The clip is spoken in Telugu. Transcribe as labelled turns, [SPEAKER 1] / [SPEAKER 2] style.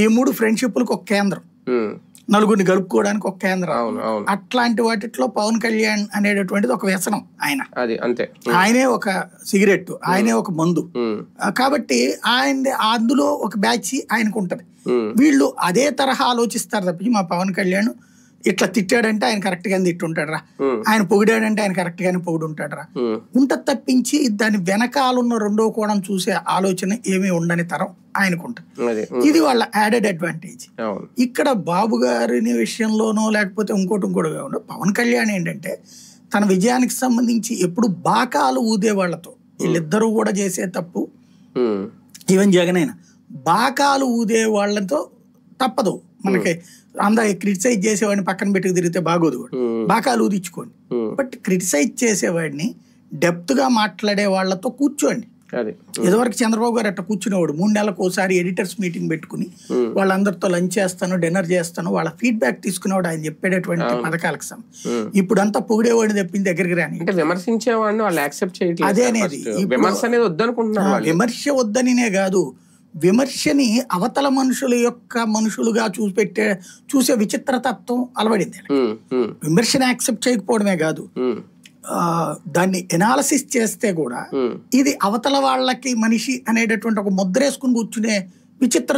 [SPEAKER 1] ఈ మూడు ఫ్రెండ్షిప్లకు ఒక కేంద్రం, నలుగురిని గలుపుకోవడానికి ఒక కేంద్రం. అట్లాంటి వాటిలో పవన్ కళ్యాణ్ అనేటటువంటిది ఒక వ్యసనం. ఆయనే ఒక సిగరెట్, ఆయనే ఒక మందు. కాబట్టి ఆయన అందులో ఒక బ్యాచ్ ఆయనకు ఉంటది. వీళ్ళు అదే తరహా ఆలోచిస్తారు తప్పి మా పవన్ కళ్యాణ్ ఇట్లా తిట్టాడంటే ఆయన కరెక్ట్ గానే తిట్టుంటాడరా, ఆయన పొగిడాడంటే ఆయన కరెక్ట్ గానే పొగుడుంటాడరా ఉంటది తప్పించి దాని వెనకాలన్న రెండో కోణం చూసే ఆలోచన ఏమీ ఉండని తరం ఆయనకుంటది. ఇది వాళ్ళ యాడెడ్ అడ్వాంటేజ్. ఇక్కడ బాబు గారిని విషయంలోనో లేకపోతే ఇంకోటి కాకుండా పవన్ కళ్యాణ్ ఏంటంటే తన విజయానికి సంబంధించి ఎప్పుడు బాకాలు ఊదే వాళ్ళతో, వీళ్ళిద్దరూ కూడా చేసే తప్పు, ఈవెన్ జగన్ అయినా బాకాలు ఊదే వాళ్ళతో తప్పదు. మనకి అందరు క్రిటిసైజ్ చేసేవాడిని పక్కన పెట్టుకు తిరిగితే బాగోదు, బాకాలు ఊదించుకోండి. బట్ క్రిటిసైజ్ చేసేవాడిని డెప్త్ గా మాట్లాడే వాళ్ళతో కూర్చోండి. ఇదివరకు చంద్రబాబు గారు అట్లా కూర్చునేవాడు, 3 నెలలకు ఒకసారి ఎడిటర్స్ మీటింగ్ పెట్టుకుని వాళ్ళందరితో లంచ్ చేస్తాను, డిన్నర్ చేస్తాను, వాళ్ళ ఫీడ్బ్యాక్ తీసుకునేవాడు ఆయన చెప్పేటటువంటి పథకాలకు. ఇప్పుడంతా పొగిడేవాడిని తప్పింది దగ్గరికి రాని
[SPEAKER 2] విమర్శించేవాడిని వాళ్ళు యాక్సెప్ట్ చేయట్లేదు.
[SPEAKER 1] అదేనేది విమర్శ వద్దనినే కాదు, విమర్శని అవతల మనుషులుగా చూసే విచిత్రతత్వం అలవడింది. విమర్శని యాక్సెప్ట్ చేయకపోవడమే కాదు, దాన్ని ఎనాలిసిస్ చేస్తే కూడా ఇది అవతల వాళ్ళకి మనిషి అనేటటువంటి ఒక ముద్రేసుకుని కూర్చునే విచిత్ర